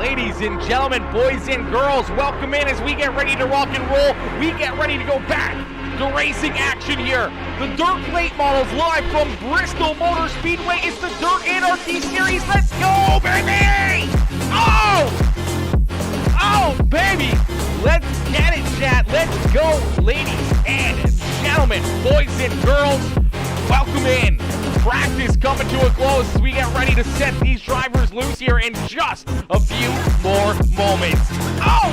Ladies and gentlemen, boys and girls, welcome in as we get ready to rock and roll. We get ready to go back to racing action here. The Dirt Plate models live from Bristol Motor Speedway. It's the Dirt Anarchy Series. Let's go, baby! Oh, baby! Let's get it, chat. Let's go, ladies and gentlemen, boys and girls. Welcome in. Practice coming to a close as we get ready to set these drivers loose here in just a few more moments. Oh!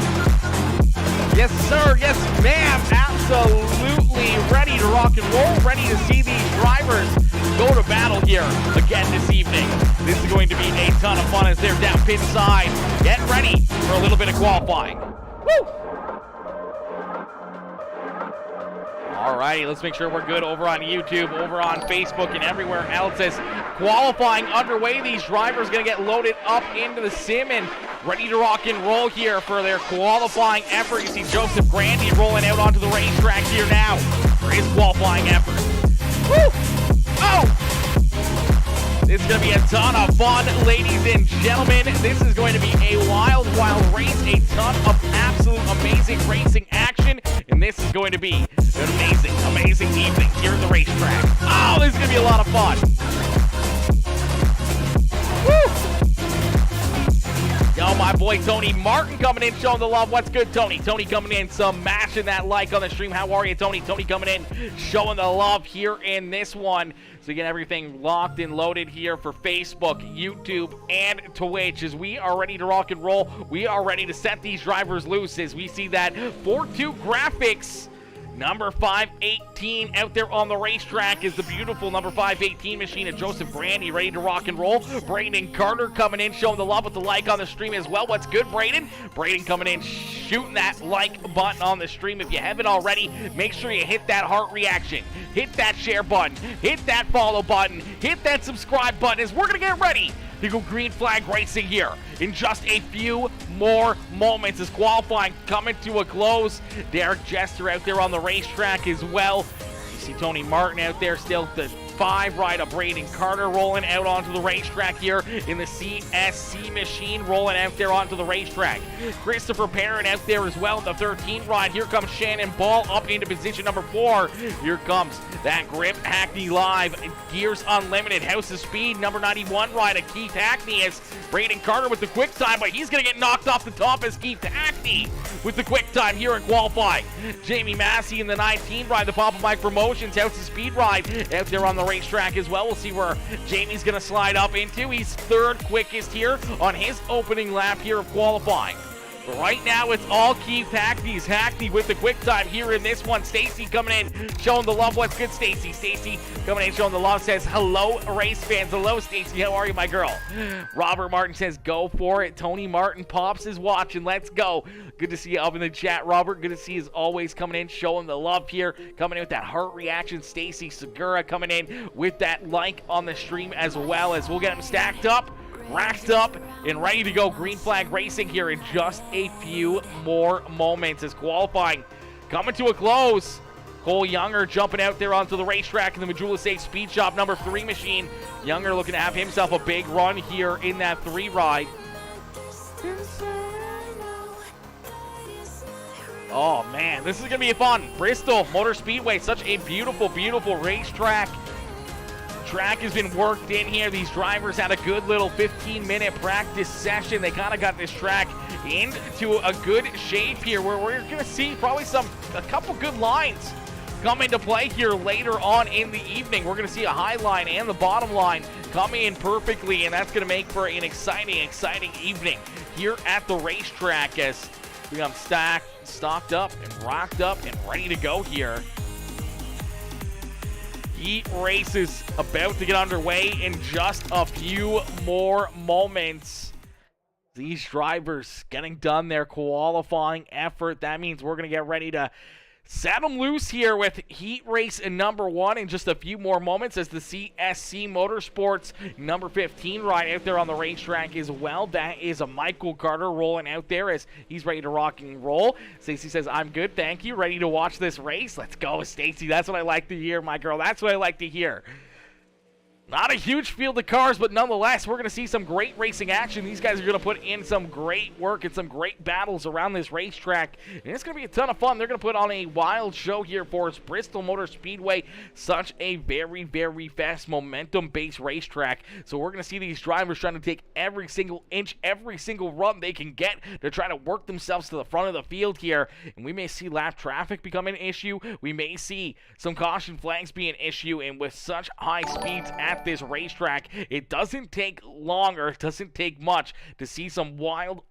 Yes, sir. Yes, ma'am. Absolutely ready to rock and roll. Ready to see these drivers go to battle here again this evening. This is going to be a ton of fun as they're down pit side. Get ready for a little bit of qualifying. Woo! Alrighty, let's make sure we're good over on YouTube, over on Facebook, and everywhere else as qualifying underway. These drivers going to get loaded up into the sim and ready to rock and roll here for their qualifying effort. You see Joseph Grandy rolling out onto the racetrack here now for his qualifying effort. Woo! Oh! This is going to be a ton of fun, ladies and gentlemen. This is going to be a wild, wild race, a ton of absolute amazing racing action, and this is going to be an amazing, amazing evening here at the racetrack. Oh, this is going to be a lot of fun. Woo! Yo, my boy Tony Martin coming in, showing the love. What's good, Tony? Tony coming in, smashing that like on the stream. How are you, Tony? Tony coming in, showing the love here in this one. So get everything locked and loaded here for Facebook, YouTube, and Twitch as we are ready to rock and roll. We are ready to set these drivers loose as we see that 4-2 graphics. Number 518 out there on the racetrack is the beautiful number 518 machine of Joseph Grandy, ready to rock and roll. Braden Carter coming in, showing the love with the like on the stream as well. What's good, Braden? Braden coming in, shooting that like button on the stream. If you haven't already, make sure you hit that heart reaction, hit that share button, hit that follow button, hit that subscribe button as we're going to get ready to go green flag racing here in just a few more moments as qualifying coming to a close. Derek Jester out there on the racetrack as well. You see Tony Martin out there still, the 5 ride of Braden Carter rolling out onto the racetrack here in the CSC machine, rolling out there onto the racetrack. Christopher Perrin out there as well in the 13 ride. Here comes Shannon Ball up into position number 4. Here comes that Grip Hackney Live, Gears Unlimited, House of Speed, number 91 ride of Keith Hackney as Braden Carter with the quick time, but he's going to get knocked off the top as Keith Hackney with the quick time here in qualifying. Jamie Massey in the 19 ride, the Papa Mike Promotions, House of Speed ride out there on the racetrack as well. We'll see where Jamie's going to slide up into. He's 3rd quickest here on his opening lap here of qualifying. But right now, it's all Keith Hackney's. Hackney with the quick time here in this one. Stacy coming in, showing the love. What's good, Stacy? Stacy coming in, showing the love, says, hello, race fans. Hello, Stacy. How are you, my girl? Robert Martin says, go for it. Tony Martin Pops is watching. Let's go. Good to see you up in the chat, Robert. Good to see you as always coming in, showing the love here. Coming in with that heart reaction. Stacy Segura coming in with that like on the stream as well, as we'll get them stacked up, racked up, and ready to go green flag racing here in just a few more moments as qualifying coming to a close. Cole Younger jumping out there onto the racetrack in the Majula Safe Speed Shop number 3 machine. Younger looking to have himself a big run here in that 3 ride. Oh man, this is gonna be fun. Bristol Motor Speedway, such a beautiful, beautiful racetrack. Track has been worked in here. These drivers had a good little 15-minute practice session. They kind of got this track into a good shape here, where we're going to see probably a couple good lines come into play here later on in the evening. We're going to see a high line and the bottom line come in perfectly, and that's going to make for an exciting, exciting evening here at the racetrack as we got stocked up and rocked up and ready to go here. Heat race is about to get underway in just a few more moments. These drivers getting done their qualifying effort. That means we're going to get ready to set them loose here with heat race number 1 in just a few more moments as the CSC Motorsports number 15 ride out there on the racetrack as well. That is a Michael Carter rolling out there as he's ready to rock and roll. Stacey says, I'm good, thank you. Ready to watch this race? Let's go, Stacey. That's what I like to hear, my girl. That's what I like to hear. Not a huge field of cars, but nonetheless, we're going to see some great racing action. These guys are going to put in some great work and some great battles around this racetrack, and it's going to be a ton of fun. They're going to put on a wild show here for us. Bristol Motor Speedway, such a very, very fast momentum-based racetrack. So we're going to see these drivers trying to take every single inch, every single run they can get to try to work themselves to the front of the field here, and we may see lap traffic become an issue. We may see some caution flags be an issue, and with such high speeds at this racetrack, it doesn't take long, or it doesn't take much to see some wild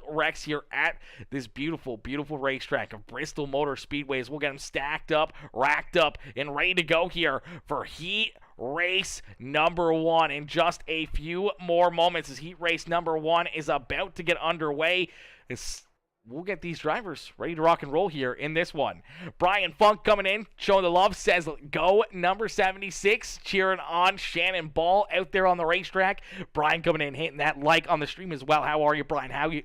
wrecks here at this beautiful racetrack of Bristol Motor Speedways. We'll get them stacked up, racked up, and ready to go here for heat race number 1 in just a few more moments, as heat race number 1 is about to get underway. We'll get these drivers ready to rock and roll here in this one. Brian Funk coming in, showing the love, says go number 76, cheering on Shannon Ball out there on the racetrack. Brian coming in, hitting that like on the stream as well. How are you, Brian? How you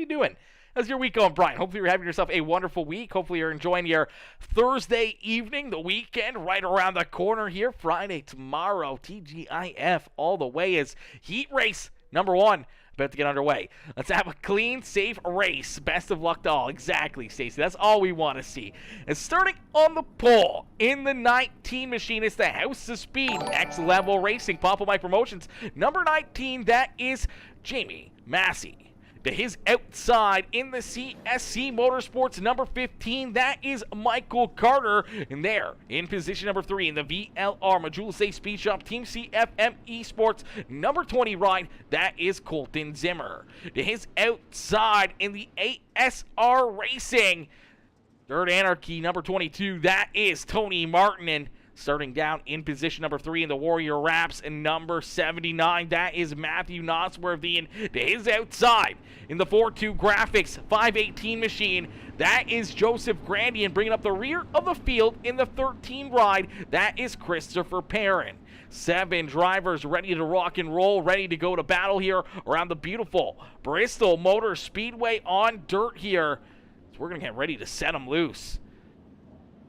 doing? How's your week going, Brian? Hopefully you're having yourself a wonderful week. Hopefully you're enjoying your Thursday evening, the weekend right around the corner here. Friday, tomorrow, TGIF all the way is heat race number 1. About to get underway. Let's have a clean, safe race. Best of luck to all. Exactly, Stacey. That's all we want to see. And starting on the pole in the 19 machine, it's the House of Speed. Next Level Racing. Papa Mike Promotions. Number 19, that is Jamie Massey. To his outside in the CSC Motorsports, number 15, that is Michael Carter. And there, in position number 3 in the VLR Majula Safe Speed Shop Team CFM Esports, number 20 ride, that is Colton Zimmer. To his outside in the ASR Racing, Third Anarchy, number 22, that is Tony Martin. And starting down in position number 3 in the Warrior Raps, and number 79, that is Matthew Nosworthy. And to his outside in the 4-2 Graphics 518 machine, that is Joseph Grandy. And bringing up the rear of the field in the 13 ride, that is Christopher Perrin. 7 drivers ready to rock and roll, ready to go to battle here around the beautiful Bristol Motor Speedway on dirt here. So we're going to get ready to set them loose.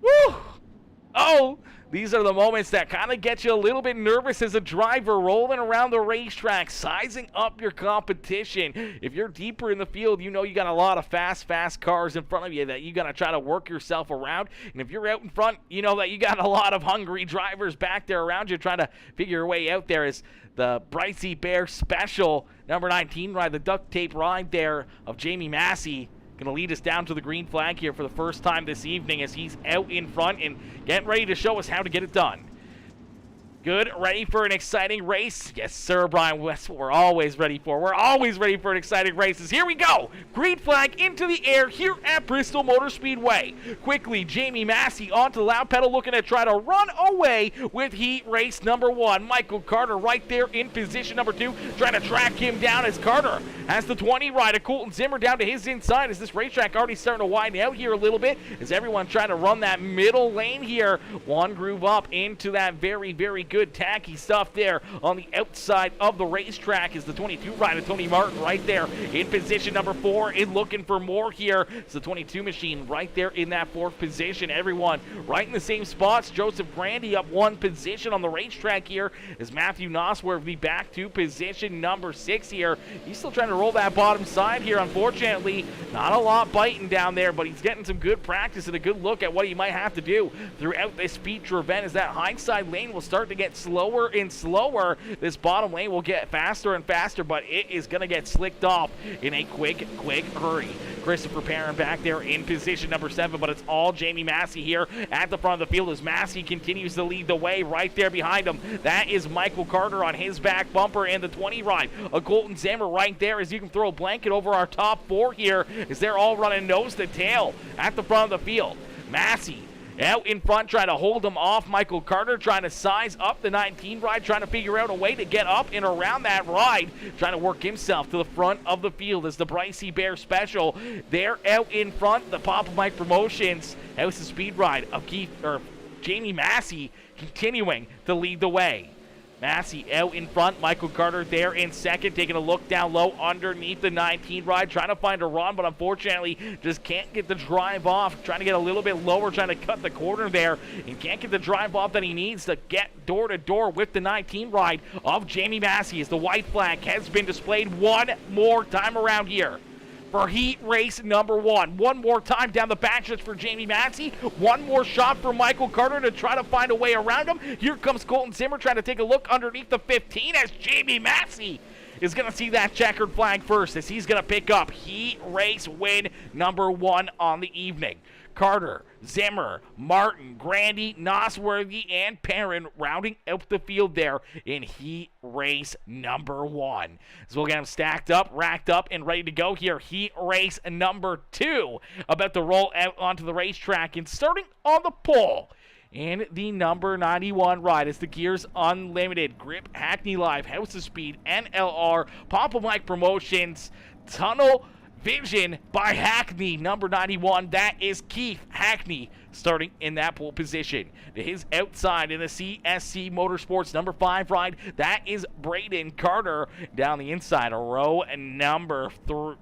Woo! Oh, these are the moments that kind of get you a little bit nervous as a driver, rolling around the racetrack, sizing up your competition. If you're deeper in the field, you know you got a lot of fast cars in front of you that you got to try to work yourself around. And if you're out in front, you know that you got a lot of hungry drivers back there around you trying to figure your way out there. As the Bricey Bear Special number 19 ride, the duct tape ride there of Jamie Massey, going to lead us down to the green flag here for the first time this evening, as he's out in front and getting ready to show us how to get it done. Good, ready for an exciting race? Yes, sir, Brian. That's what we're always ready for. We're always ready for an exciting races. Here we go. Green flag into the air here at Bristol Motor Speedway. Quickly, Jamie Massey onto the loud pedal, looking to try to run away with heat race number 1. Michael Carter right there in position number 2, trying to track him down as Carter has the 20 rider. Colton Zimmer down to his inside, as this racetrack already starting to widen out here a little bit, as everyone trying to run that middle lane here. One groove up into that very good tacky stuff there on the outside of the racetrack, is the 22 rider Tony Martin right there in position number 4, and looking for more here. It's the 22 machine right there in that 4th position. Everyone right in the same spots. Joseph Grandy up 1 position on the racetrack here, as Matthew Nosworthy back to position number 6 here. He's still trying to roll that bottom side here. Unfortunately, not a lot biting down there, but he's getting some good practice and a good look at what he might have to do throughout this feature event, as that high side lane will start to get slower and slower. This bottom lane will get faster and faster, but it is going to get slicked off in a quick hurry. Christopher Perrin back there in position number 7, but it's all Jamie Massey here at the front of the field, as Massey continues to lead the way. Right there behind him, that is Michael Carter on his back bumper, and the 20 ride of Colton Zimmer right there, as you can throw a blanket over our top 4 here, as they're all running nose to tail at the front of the field. Massey out in front, trying to hold him off. Michael Carter trying to size up the 19 ride, trying to figure out a way to get up and around that ride, trying to work himself to the front of the field, as the Bricey Bear Special. They're out in front. The Papa Mike Promotions House of Speed ride of Jamie Massey continuing to lead the way. Massey out in front. Michael Carter there in second, taking a look down low underneath the 19 ride, trying to find a run, but unfortunately just can't get the drive off. Trying to get a little bit lower, trying to cut the corner there, and can't get the drive off that he needs to get door to door with the 19 ride of Jamie Massey, as the white flag has been displayed one more time around here for heat race number 1. One more time down the backstretch for Jamie Massey. One more shot for Michael Carter to try to find a way around him. Here comes Colton Zimmer trying to take a look underneath the 15 as Jamie Massey is going to see that checkered flag first, as he's going to pick up heat race win number 1 on the evening. Carter, Zimmer, Martin, Grandy, Nosworthy, and Perrin rounding out the field there in heat race number 1. So we'll get them stacked up, racked up, and ready to go here. Heat race number 2 about to roll out onto the racetrack, and starting on the pole in the number 91 ride is the Gears Unlimited, Grip Hackney Live, House of Speed, NLR, Papa Mike Promotions, Tunnel Vision by Hackney, number 91. That is Keith Hackney starting in that pole position. To his outside in the CSC Motorsports number 5 ride, that is Braden Carter. Down the inside, row number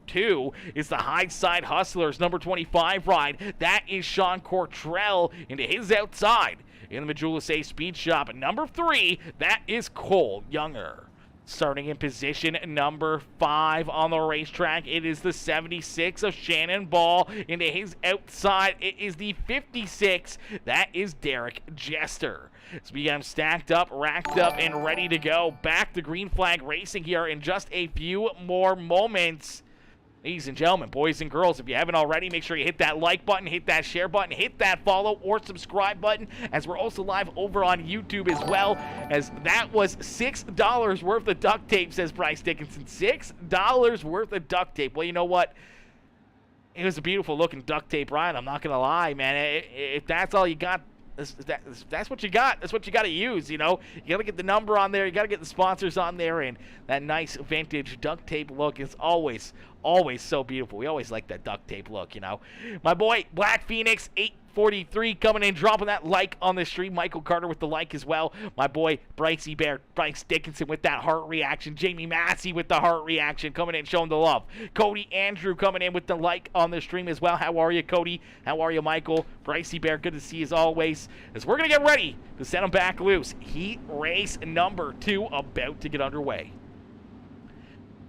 2 is the High-Side Hustlers number 25 ride. That is Sean Cortrell. Into his outside in the Majula Say Speed Shop, number 3, that is Cole Younger. Starting in position number 5 on the racetrack, it is the 76 of Shannon Ball. Into his outside, it is the 56. That is Derek Jester. So we got him stacked up, racked up, and ready to go. Back to green flag racing here in just a few more moments. Ladies and gentlemen, boys and girls, if you haven't already, make sure you hit that like button, hit that share button, hit that follow or subscribe button, as we're also live over on YouTube as well, as that was $6 worth of duct tape, says Bryce Dickinson. $6 worth of duct tape. Well, you know what? It was a beautiful looking duct tape ride, I'm not going to lie, man. If that's all you got, that's what you got. That's what you got to use, you know. You got to get the number on there. You got to get the sponsors on there, and that nice vintage duct tape look is always so beautiful. We always like that duct tape look, you know. My boy Black Phoenix 843 coming in, dropping that like on the stream. Michael Carter with the like as well. My boy Brycey Bear, Bryce Dickinson with that heart reaction. Jamie Massey with the heart reaction coming in, showing the love. Cody Andrew coming in with the like on the stream as well. How are you, Cody? How are you, Michael? Brycey Bear, good to see you as always. As we're going to get ready to set them back loose. Heat race number 2 about to get underway.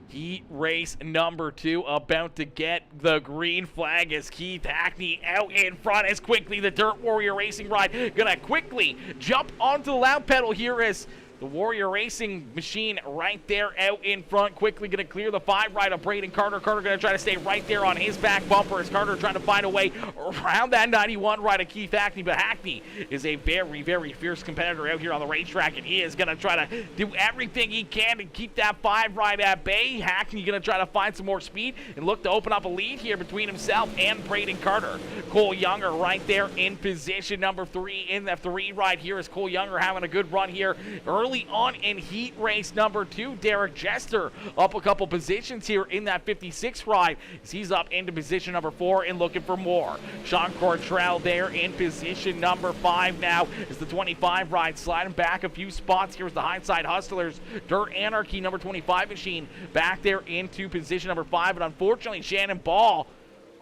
Heat race number 2 about to get the green flag as Keith Hackney out in front as quickly the Dirt Warrior Racing ride gonna quickly jump onto the loud pedal here as the Warrior Racing machine right there out in front, quickly going to clear the 5 ride of Braden Carter. Carter going to try to stay right there on his back bumper as Carter trying to find a way around that 91 ride of Keith Hackney. But Hackney is a very, very fierce competitor out here on the racetrack, and he is going to try to do everything he can to keep that 5 ride at bay. Hackney going to try to find some more speed and look to open up a lead here between himself and Braden Carter. Cole Younger right there in position number 3 in the 3 ride here is Cole Younger having a good run here early on in heat race number 2. Derek Jester up a couple positions here in that 56 ride as he's up into position number 4 and looking for more. Sean Cortrell there in position number 5 now as the 25 ride sliding back a few spots. Here's the High-Side Hustlers Dirt Anarchy number 25 machine back there into position number 5, and unfortunately Shannon Ball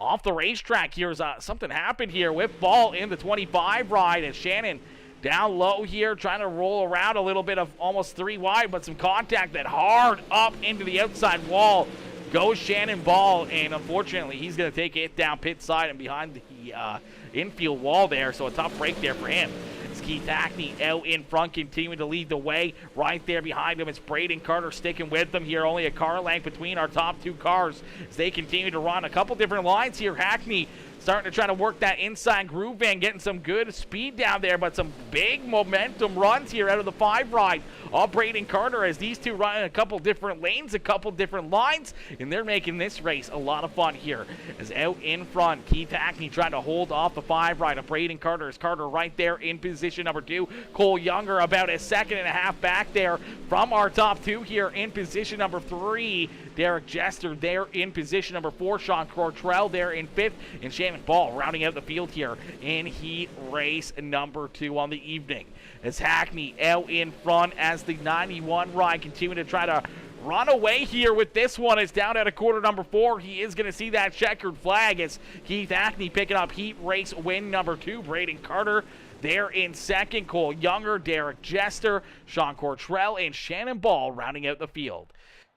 off the racetrack here. Something happened here with Ball in the 25 ride as Shannon down low here, trying to roll around a little bit of almost 3 wide, but some contact that hard up into the outside wall goes Shannon Ball, and unfortunately he's going to take it down pit side and behind the infield wall there, so a tough break there for him. It's Keith Hackney out in front, continuing to lead the way. Right there behind him, it's Braden Carter sticking with them here, only a car length between our top 2 cars as they continue to run a couple different lines here. Hackney starting to try to work that inside groove in, getting some good speed down there, but some big momentum runs here out of the 5 ride of Braden Carter as these two run in a couple different lanes, a couple different lines, and they're making this race a lot of fun here. As out in front, Keith Hackney trying to hold off the 5 ride of Braden Carter. As Carter right there in position number 2. Cole Younger about a second and a half back there from our top 2 here in position number 3. Derek Jester there in position number 4. Sean Cortrell there in 5th. And Shannon Ball rounding out the field here in heat race number 2 on the evening. As Hackney out in front as the 91 ride continuing to try to run away here with this one. Is down at a quarter number 4. He is going to see that checkered flag as Keith Hackney picking up heat race win number 2. Braden Carter there in second. Cole Younger, Derek Jester, Sean Cortrell, and Shannon Ball rounding out the field.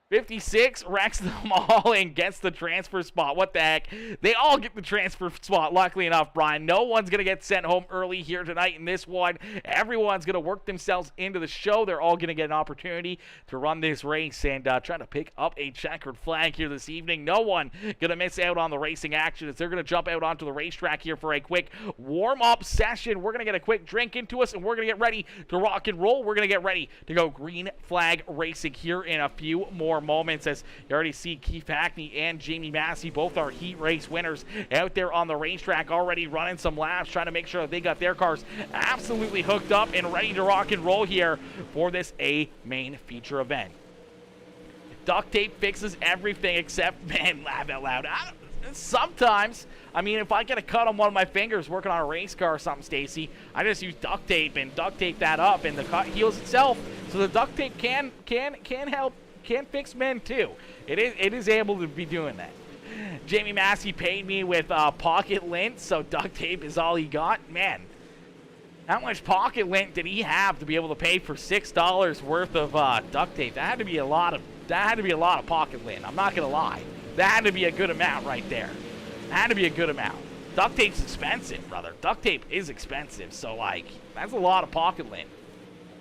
56 wrecks them all and gets the transfer spot. What the heck? They all get the transfer spot, luckily enough, Brian. No one's going to get sent home early here tonight in this one. Everyone's going to work themselves into the show. They're all going to get an opportunity to run this race and try to pick up a checkered flag here this evening. No one going to miss out on the racing action as they're going to jump out onto the racetrack here for a quick warm-up session. We're going to get a quick drink into us, and we're going to get ready to rock and roll. We're going to get ready to go green flag racing here in a few more moments, as you already see Keith Hackney and Jamie Massey, both are heat race winners, out there on the racetrack already running some laps, trying to make sure that they got their cars absolutely hooked up and ready to rock and roll here for this A main feature event. Duct tape fixes everything except, man, laugh out loud. Sometimes, I mean, if I get a cut on one of my fingers working on a race car or something, Stacy, I just use duct tape and duct tape that up, and the cut heals itself. So the duct tape can help, can fix men too. It is able to be doing that. Jamie Massey paid me with pocket lint, so duct tape is all he got. Man, how much pocket lint did he have to be able to pay for $6 worth of duct tape? That had to be a lot of pocket lint. I'm not gonna lie. That had to be a good amount right there. That had to be a good amount. Duct tape's expensive, brother. Duct tape is expensive, so like that's a lot of pocket lint.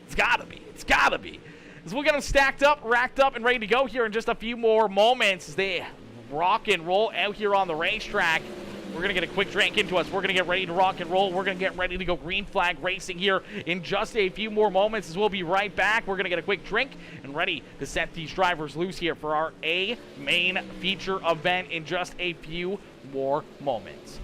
It's gotta be. It's gotta be. So we'll get them stacked up, racked up, and ready to go here in just a few more moments as they rock and roll out here on the racetrack. We're going to get a quick drink into us. We're going to get ready to rock and roll. We're going to get ready to go green flag racing here in just a few more moments as we'll be right back. We're going to get a quick drink and ready to set these drivers loose here for our A main feature event in just a few more moments.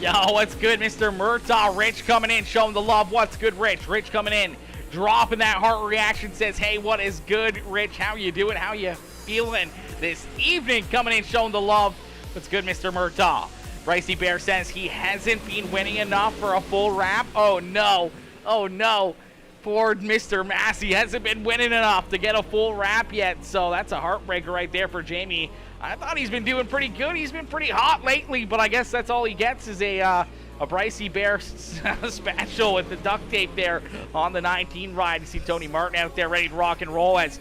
Yo, what's good, Mr. Murtaugh? Rich coming in, showing the love. What's good, Rich? Rich coming in, dropping that heart reaction, says, hey, what is good, Rich? How you doing? How you feeling this evening? Coming in, showing the love. What's good, Mr. Murtaugh? Brycey Bear says he hasn't been winning enough for a full wrap. Oh, no. Oh, no. Poor Mr. Massey hasn't been winning enough to get a full wrap yet. So that's a heartbreaker right there for Jamie. I thought he's been doing pretty good. He's been pretty hot lately, but I guess that's all he gets is a Brycey Bear special with the duct tape there on the 19 ride. You see Tony Martin out there ready to rock and roll as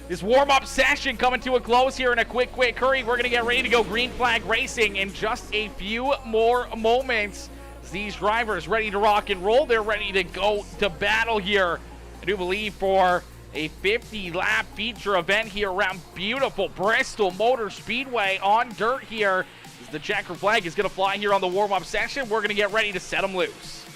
this warm-up session coming to a close here in a quick hurry. We're going to get ready to go green flag racing in just a few more moments. These drivers ready to rock and roll. They're ready to go to battle here, I do believe, for a 50-lap feature event here around beautiful Bristol Motor Speedway on dirt here. As the checker flag is going to fly here on the warm-up session. We're going to get ready to set them loose.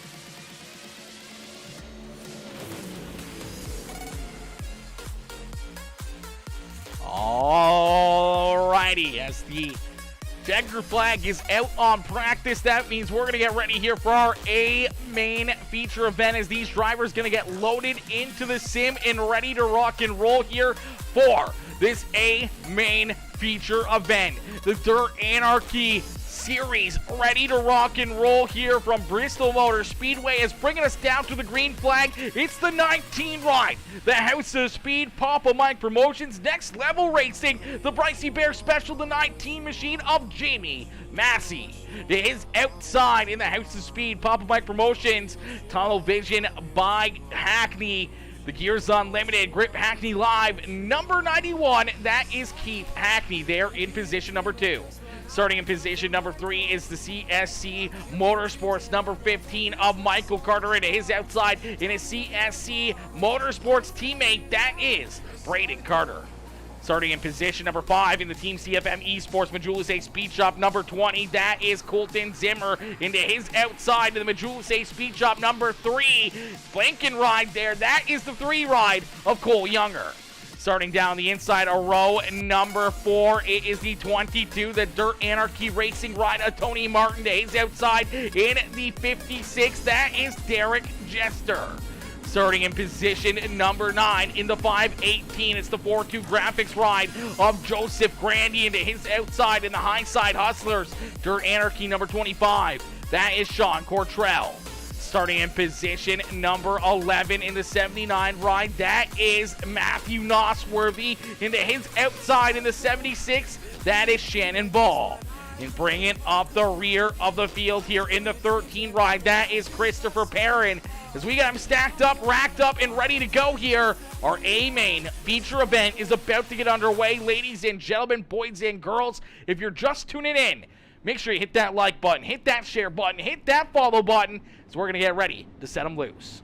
Alrighty, as the checker flag is out on practice, that means we're going to get ready here for our A main feature event as these drivers going to get loaded into the sim and ready to rock and roll here for this A main feature event. The Dirt Anarchy Series ready to rock and roll here from Bristol Motor Speedway is bringing us down to the green flag. It's the 19 ride, the House of Speed, Papa Mike Promotions, Next Level Racing, the Brycey Bear Special, the 19 machine of Jamie Massey. To his outside in the House of Speed, Papa Mike Promotions, Tunnel Vision by Hackney, the Gears Unlimited, Grip Hackney Live, number 91, that is Keith Hackney there in position number 2. Starting in position number 3 is the CSC Motorsports number 15 of Michael Carter, and his outside in his CSC Motorsports teammate, that is Braden Carter. Starting in position number 5 in the Team CFM Esports Majulus A Speed Shop number 20, that is Colton Zimmer. Into his outside in the Majulus A Speed Shop number 3, flanking ride there, that is the 3 ride of Cole Younger. Starting down the inside, a row number 4, it is the 22, the Dirt Anarchy Racing ride of Tony Martin. To his outside in the 56, that is Derek Jester. Starting in position number 9 in the 518, it's the 4-2 graphics ride of Joseph Grandy. Into his outside in the high side Hustlers, Dirt Anarchy number 25, that is Sean Cortrell. Starting in position number 11 in the 79 ride, that is Matthew Nosworthy. Into his outside in the 76, that is Shannon Ball. And bringing up the rear of the field here in the 13 ride, that is Christopher Perrin. As we got him stacked up, racked up, and ready to go here, our A-Main feature event is about to get underway. Ladies and gentlemen, boys and girls, if you're just tuning in, make sure you hit that like button, hit that share button, hit that follow button, so we're going to get ready to set them loose.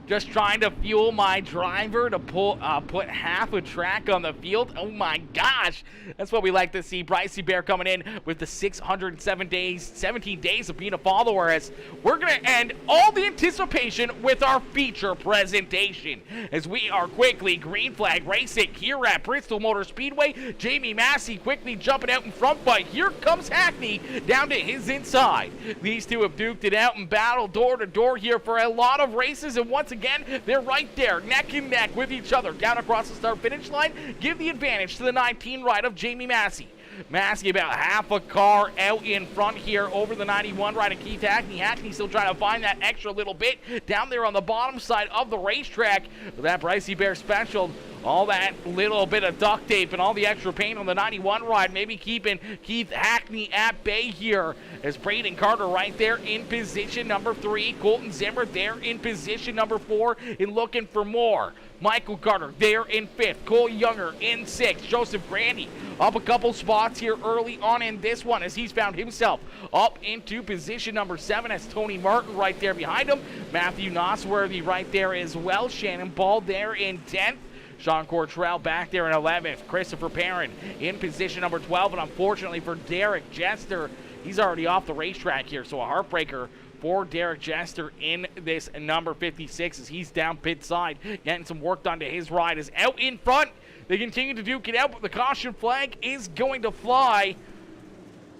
Just trying to fuel my driver to put half a track on the field. Oh my gosh, that's what we like to see. Brycey Bear coming in with the 617 days of being a follower, as we're going to end all the anticipation with our feature presentation. As we are quickly green flag racing here at Bristol Motor Speedway. Jamie Massey quickly jumping out in front, but here comes Hackney down to his inside. These two have duked it out and battled door to door here for a lot of races, and once again, they're right there, neck and neck with each other down across the start-finish line. Give the advantage to the 19 ride of Jamie Massey. Massey about half a car out in front here over the 91 ride of Keith Hackney. Hackney still trying to find that extra little bit down there on the bottom side of the racetrack. With that Brycey Bear Special, all that little bit of duct tape and all the extra paint on the 91 ride, maybe keeping Keith Hackney at bay here, as Braden Carter right there in position number 3. Colton Zimmer there in position number 4 and looking for more. Michael Carter there in 5th. Cole Younger in 6th. Joseph Grandy up a couple spots here early on in this one, as he's found himself up into position number 7, as Tony Martin right there behind him. Matthew Nosworthy right there as well. Shannon Ball there in 10th. Sean Cortrell back there in 11th. Christopher Perrin in position number 12. And unfortunately for Derek Jester, he's already off the racetrack here. So a heartbreaker for Derek Jester in this number 56, as he's down pit side, getting some work done to his ride. Is out in front. They continue to duke it out, but the caution flag is going to fly.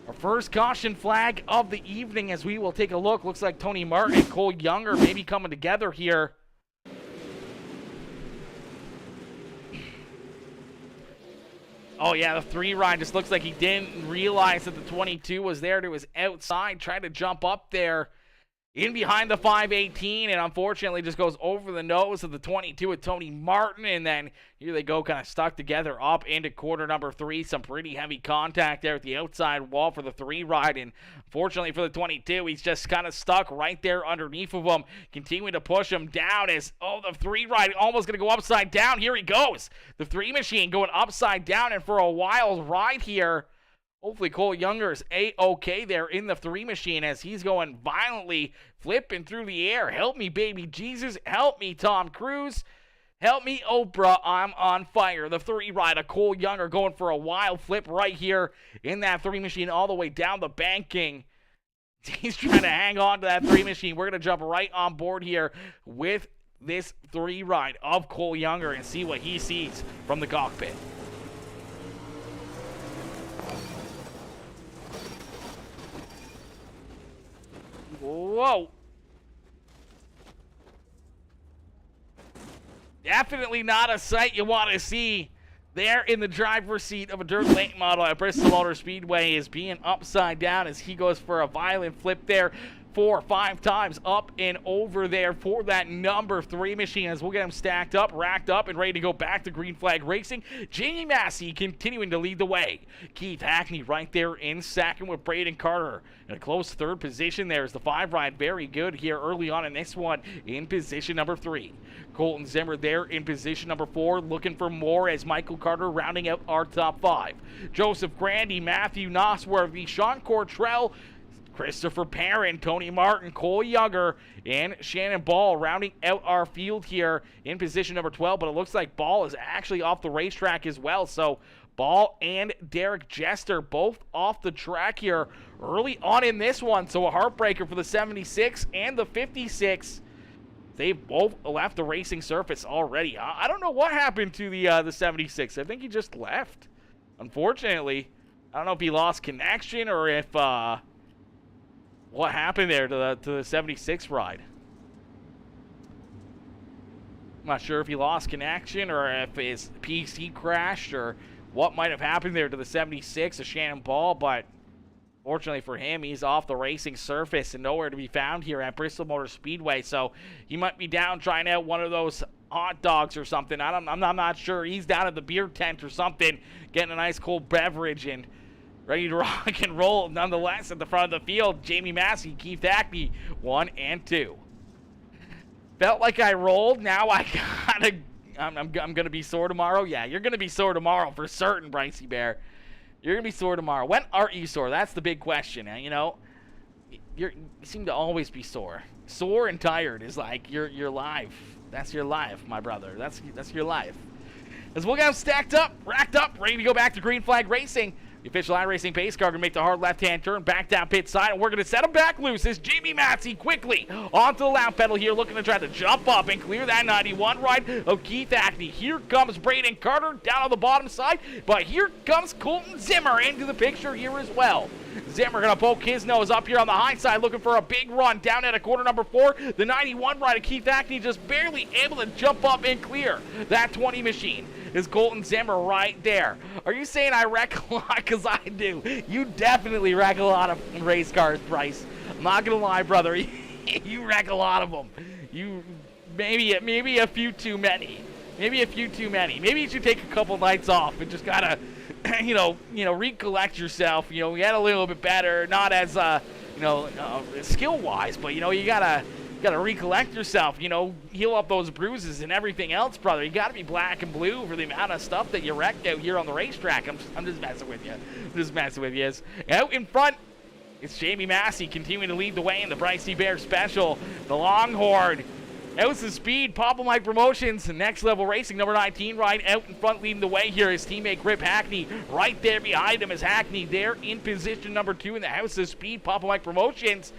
Our first caution flag of the evening, as we will take a look. Looks like Tony Martin and Cole Younger maybe coming together here. Oh, yeah, the 3 ride just looks like he didn't realize that the 22 was there to his outside. Tried to jump up there in behind the 518, and unfortunately just goes over the nose of the 22 with Tony Martin, and then here they go, kind of stuck together up into quarter number 3. Some pretty heavy contact there at the outside wall for the 3 ride, and unfortunately for the 22, he's just kind of stuck right there underneath of him, continuing to push him down as, the 3 ride almost going to go upside down. Here he goes. The 3 machine going upside down, and for a wild ride here. Hopefully Cole Younger is A-okay there in the 3 machine as he's going violently, flipping through the air. Help me, baby Jesus. Help me, Tom Cruise. Help me, Oprah. I'm on fire. The 3 ride of Cole Younger going for a wild flip right here in that 3 machine all the way down the banking. He's trying to hang on to that 3 machine. We're going to jump right on board here with this 3 ride of Cole Younger and see what he sees from the cockpit. Whoa. Definitely not a sight you want to see there in the driver's seat of a dirt late model at Bristol Motor Speedway is being upside down as he goes for a violent flip there. 4 or 5 times up and over there for that number 3 machine as we'll get him stacked up, racked up, and ready to go back to Green Flag Racing. Jamie Massey continuing to lead the way. Keith Hackney right there in second with Braden Carter. In a close 3rd position there is the 5 ride. Very good here early on in this one in position number 3. Colton Zimmer there in position number 4, looking for more as Michael Carter rounding out our top 5. Joseph Grandy, Matthew Nosworthy, Sean Cortrell, Christopher Perrin, Tony Martin, Cole Younger, and Shannon Ball rounding out our field here in position number 12, but it looks like Ball is actually off the racetrack as well, so Ball and Derek Jester both off the track here early on in this one, so a heartbreaker for the 76 and the 56. They've both left the racing surface already. I don't know what happened to the 76. I think he just left, unfortunately. I don't know if he lost connection or if what happened there to the 76 ride. I'm not sure if he lost connection or if his PC crashed or what might have happened there to the 76 of Shannon Ball, but fortunately for him, he's off the racing surface and nowhere to be found here at Bristol Motor Speedway, so he might be down trying out one of those hot dogs or something. I'm not sure. He's down at the beer tent or something, getting a nice cold beverage and ready to rock and roll. Nonetheless, at the front of the field, Jamie Massey, Keith Hackney, 1 and 2. Felt like I rolled. Now I gotta. I'm gonna be sore tomorrow. Yeah, you're gonna be sore tomorrow for certain, Brycey Bear. You're gonna be sore tomorrow. When aren't you sore? That's the big question. You know, you seem to always be sore. Sore and tired is like your life. That's your life, my brother. That's your life. As we'll get them stacked up, racked up, ready to go back to Green Flag Racing. The official iRacing pace car going to make the hard left-hand turn back down pit side, and we're going to set him back loose as Jamie Massey quickly onto the lap pedal here, looking to try to jump up and clear that 91 ride of Keith Hackney. Here comes Braden Carter down on the bottom side, but here comes Colton Zimmer into the picture here as well. Zimmer going to poke his nose up here on the high side, looking for a big run down at a quarter number 4. The 91 ride of Keith Hackney just barely able to jump up and clear that 20 machine. Is Colton Zimmer right there. Are you saying I wreck a lot? Because I do. You definitely wreck a lot of race cars, Bryce. I'm not going to lie, brother. You wreck a lot of them. You maybe a few too many. Maybe a few too many. Maybe you should take a couple nights off and just gotta, recollect yourself. Get a little bit better. Not as, skill-wise, but, you gotta recollect yourself, heal up those bruises and everything else, brother. You gotta be black and blue for the amount of stuff that you wrecked out here on the racetrack. I'm just messing with you. Out in front, it's Jamie Massey continuing to lead the way in the Brycey Bear Special. The Longhorn out to speed. Papa Mike Promotions, Next Level Racing, number 19 ride out in front leading the way here. His teammate Grip Hackney right there behind him is Hackney there in position number 2 in the House of Speed. Papa Mike Promotions.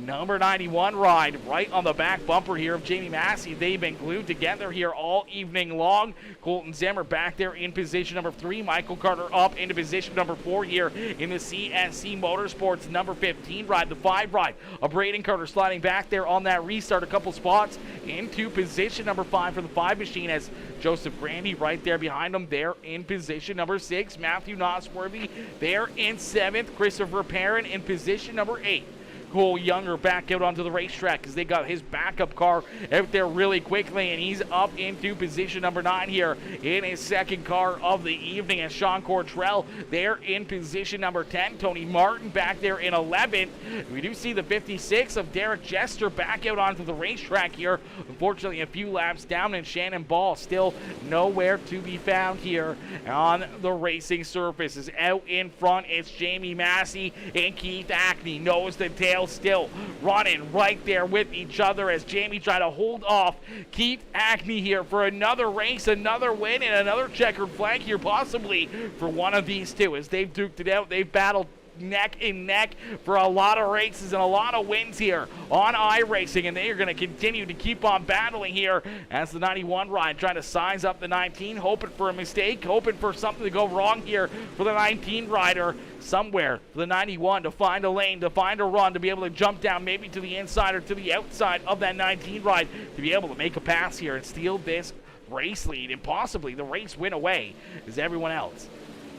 Number 91 ride right on the back bumper here of Jamie Massey. They've been glued together here all evening long. Colton Zimmer back there in position number 3. Michael Carter up into position number 4 here in the CSC Motorsports number 15 ride. The 5 ride of Braden Carter sliding back there on that restart a couple spots into position number 5 for the 5 machine as Joseph Grandy right there behind him there in position number 6. Matthew Nosworthy there in 7th. Christopher Perrin in position number 8. Cole Younger back out onto the racetrack because they got his backup car out there really quickly, and he's up into position number 9 here in his second car of the evening. And Sean Cortrell there in position number 10. Tony Martin back there in 11th. We do see the 56 of Derek Jester back out onto the racetrack here. Unfortunately, a few laps down, and Shannon Ball still nowhere to be found here on the racing surface. Is out in front, it's Jamie Massey and Keith Ackney, nose to tail, still running right there with each other as Jamie trying to hold off Keith Ackney here for another race, another win, and another checkered flag here possibly for one of these two as they've duked it out. They've battled neck and neck for a lot of races and a lot of wins here on iRacing, and they are going to continue to keep on battling here as the 91 ride trying to size up the 19, hoping for a mistake, hoping for something to go wrong here for the 19 rider somewhere for the 91 to find a lane, to find a run, to be able to jump down maybe to the inside or to the outside of that 19 ride to be able to make a pass here and steal this race lead and possibly the race win away as everyone else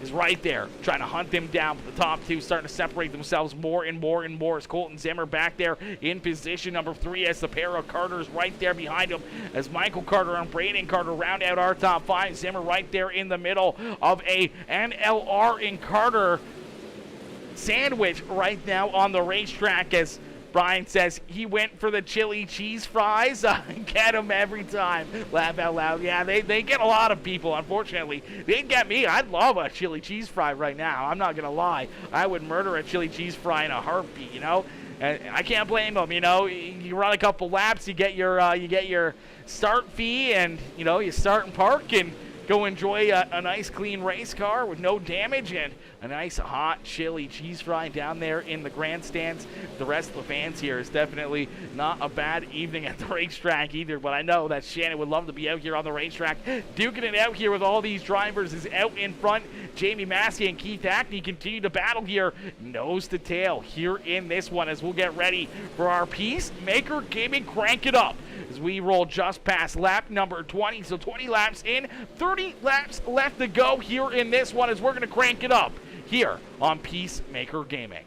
is right there trying to hunt them down. But the top two starting to separate themselves more and more and more as Colton Zimmer back there in position number 3 as the pair of Carters right there behind him as Michael Carter and Braden Carter round out our top 5. Zimmer right there in the middle of a NLR and Carter sandwich right now on the racetrack as Brian says he went for the chili cheese fries. Get them every time. Laugh out loud. Yeah, they get a lot of people, unfortunately. They get me. I'd love a chili cheese fry right now. I'm not going to lie. I would murder a chili cheese fry in a heartbeat, you know? And I can't blame them, you know? You run a couple laps, you get your start fee, and, you know, you start and park and go enjoy a nice clean race car with no damage and a nice hot chili cheese fry down there in the grandstands. The rest of the fans here is definitely not a bad evening at the racetrack either, but I know that Shannon would love to be out here on the racetrack. Duking it out here with all these drivers is out in front. Jamie Massey and Keith Ackney continue to battle here nose to tail here in this one as we'll get ready for our Peacemaker Gaming Crank It Up as we roll just past lap number 20. So 20 laps in, 30 laps left to go here in this one as we're going to crank it up here on Peacemaker Gaming.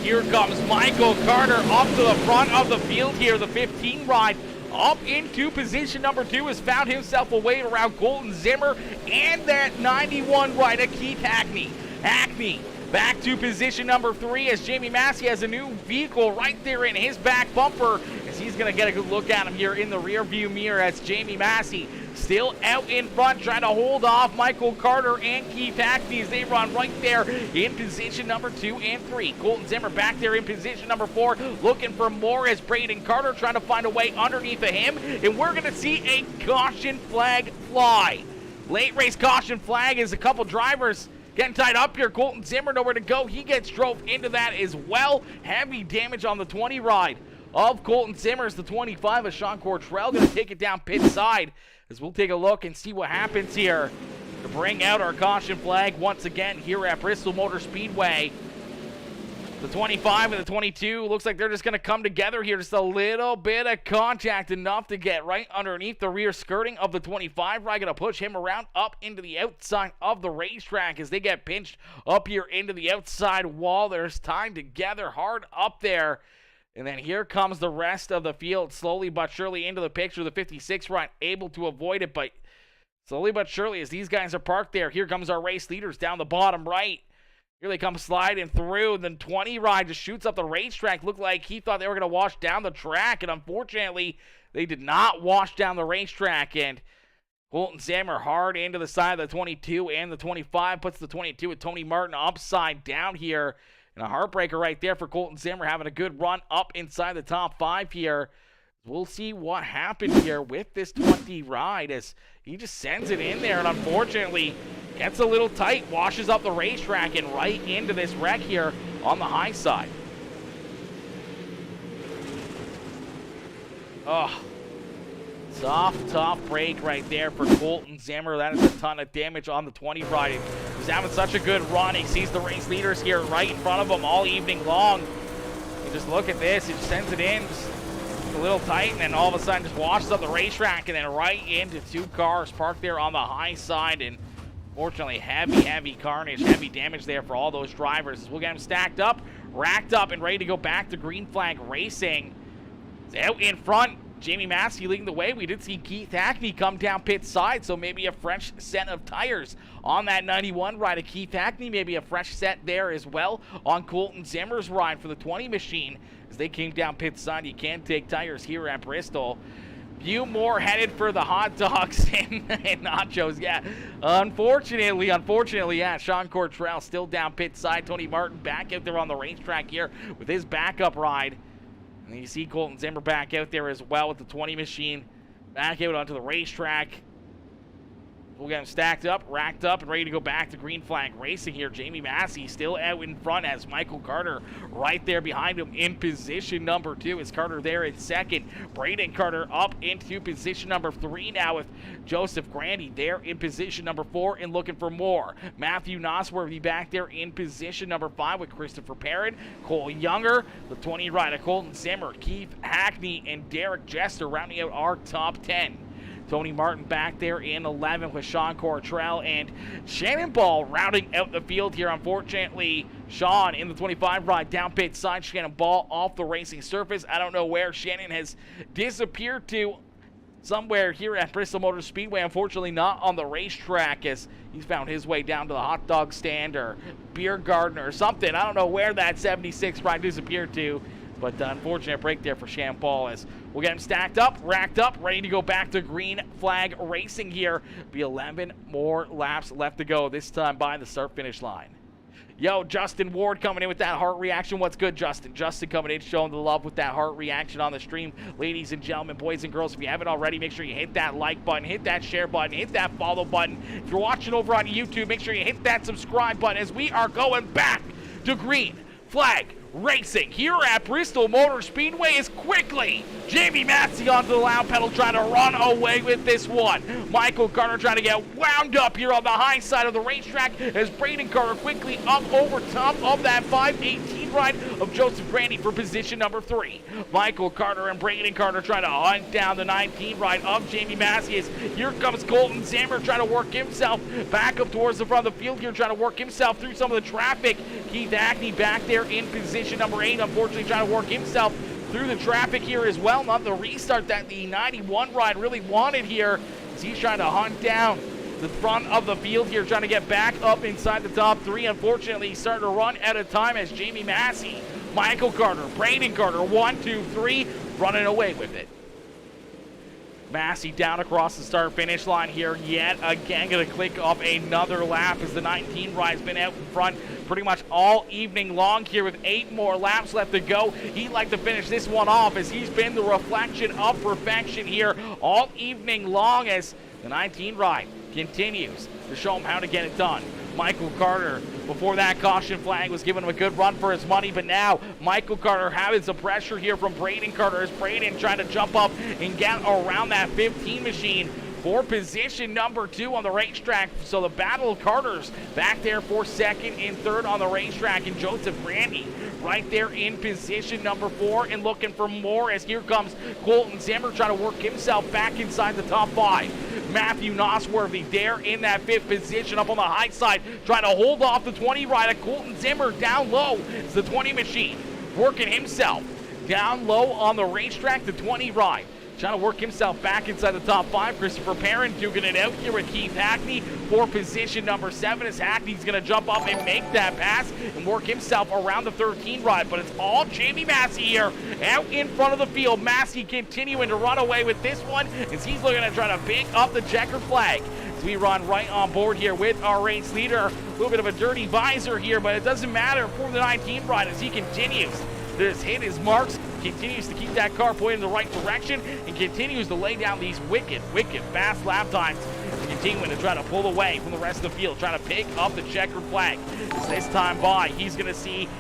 here comes Michael Carter up to the front of the field here. The 15 ride up into position number 2 has found himself a way around Colton Zimmer and that 91 rider Keith Hackney. Hackney back to position number 3 as Jamie Massey has a new vehicle right there in his back bumper as he's going to get a good look at him here in the rear view mirror as Jamie Massey still out in front trying to hold off Michael Carter and Keith Hackney as they run right there in position number 2 and 3. Colton Zimmer back there in position number 4 looking for more as Braden Carter trying to find a way underneath of him, and we're going to see a caution flag fly. Late race caution flag as a couple drivers getting tied up here. Colton Zimmer nowhere to go. He gets drove into that as well. Heavy damage on the 20 ride of Colton Zimmer's the 25 of Sean Cortrell going to take it down pit side as we'll take a look and see what happens here to bring out our caution flag once again here at Bristol Motor Speedway. The 25 and the 22 looks like they're just going to come together here. Just a little bit of contact, enough to get right underneath the rear skirting of the 25. Right, going to push him around up into the outside of the racetrack as they get pinched up here into the outside wall. There's time together hard up there. And then here comes the rest of the field slowly but surely into the picture. The 56 right able to avoid it, but slowly but surely as these guys are parked there, here comes our race leaders down the bottom right. Here they come sliding through. Then 20 ride just shoots up the racetrack. Looked like he thought they were going to wash down the track, and unfortunately, they did not wash down the racetrack. And Colton Zimmer hard into the side of the 22 and the 25. Puts the 22 with Tony Martin upside down here. And a heartbreaker right there for Colton Zimmer, having a good run up inside the top 5 here. We'll see what happens here with this 20 ride as he just sends it in there and unfortunately gets a little tight, washes up the racetrack and right into this wreck here on the high side. Oh, tough break right there for Colton Zimmer. That is a ton of damage on the 20 ride. He's having such a good run. He sees the race leaders here right in front of him all evening long. And just look at this. He just sends it in. Just a little tight, and then all of a sudden just washes up the racetrack and then right into 2 cars parked there on the high side. And fortunately, heavy carnage, heavy damage there for all those drivers. We'll get them stacked up, racked up, and ready to go back to Green Flag Racing. It's out in front. Jamie Massey leading the way. We did see Keith Hackney come down pit side, so maybe a fresh set of tires on that 91 ride of Keith Hackney. Maybe a fresh set there as well on Colton Zimmer's ride for the 20 machine. As they came down pit side, you can take tires here at Bristol. Few more headed for the hot dogs and nachos. Yeah, unfortunately, yeah, Sean Cortrell still down pit side. Tony Martin back out there on the racetrack here with his backup ride. And you see Colton Zimmer back out there as well with the 20 machine. Back out onto the racetrack. We'll get him stacked up, racked up, and ready to go back to Green Flag Racing here. Jamie Massey still out in front as Michael Carter right there behind him in position number 2. Is Carter there in second. Braden Carter up into position number 3 now with Joseph Grandy there in position number 4 and looking for more. Matthew Nosworthy back there in position number 5 with Christopher Perrin. Cole Younger, the 20 rider Colton Zimmer, Keith Hackney, and Derek Jester rounding out our top 10. Tony Martin back there in 11 with Sean Cortrell and Shannon Ball rounding out the field here. Unfortunately, Sean in the 25 ride down pit side. Shannon Ball off the racing surface. I don't know where Shannon has disappeared to. Somewhere here at Bristol Motor Speedway. Unfortunately, not on the racetrack as he's found his way down to the hot dog stand or beer garden or something. I don't know where that 76 ride disappeared to. But unfortunate break there for Shannon Ball as we'll get him stacked up, racked up, ready to go back to Green Flag Racing here. Be 11 more laps left to go, this time by the start-finish line. Yo, Justin Ward coming in with that heart reaction. What's good, Justin? Justin coming in, showing the love with that heart reaction on the stream. Ladies and gentlemen, boys and girls, if you haven't already, make sure you hit that like button, hit that share button, hit that follow button. If you're watching over on YouTube, make sure you hit that subscribe button as we are going back to Green Flag Racing here at Bristol Motor Speedway is quickly Jamie Massey onto the loud pedal trying to run away with this one. Michael Carter trying to get wound up here on the high side of the racetrack as Braden Carter quickly up over top of that 518 ride of Joseph Grandy for position number 3. Michael Carter and Braden Carter trying to hunt down the 19 ride of Jamie Massey as here comes Colton Zimmer trying to work himself back up towards the front of the field here, trying to work himself through some of the traffic. Keith Hackney back there in position number 8. Unfortunately, trying to work himself through the traffic here as well. Not the restart that the 91 ride really wanted here, as he's trying to hunt down the front of the field here, trying to get back up inside the top 3. Unfortunately, he's starting to run out of time as Jamie Massey, Michael Carter, Braden Carter, 1, 2, 3, running away with it. Massey down across the start-finish line here yet again. Going to click off another lap as the 19 ride's been out in front pretty much all evening long here with 8 more laps left to go. He'd like to finish this one off as he's been the reflection of perfection here all evening long as the 19 ride continues to show him how to get it done. Michael Carter, before that caution flag, was giving him a good run for his money, but now Michael Carter having some pressure here from Braden Carter as Braden trying to jump up and get around that 15 machine for position number 2 on the racetrack. So the battle of Carters back there for second and third on the racetrack, and Joseph Grandy right there in position number 4 and looking for more as here comes Colton Zimmer trying to work himself back inside the top 5. Matthew Nosworthy there in that 5th position up on the high side, trying to hold off the 20 rider. Colton Zimmer down low. It's the 20 machine working himself down low on the racetrack. The 20 ride trying to work himself back inside the top 5. Christopher Perrin duking it out here with Keith Hackney for position number 7 as Hackney's going to jump up and make that pass and work himself around the 13 ride. But it's all Jamie Massey here out in front of the field. Massey continuing to run away with this one as he's looking to try to pick up the checkered flag. As we run right on board here with our race leader. A little bit of a dirty visor here, but it doesn't matter for the 19 ride as he continues to just hit his marks, continues to keep that car pointed in the right direction, and continues to lay down these wicked fast lap times, continuing to try to pull away from the rest of the field, trying to pick up the checkered flag. As this time by, he's going to see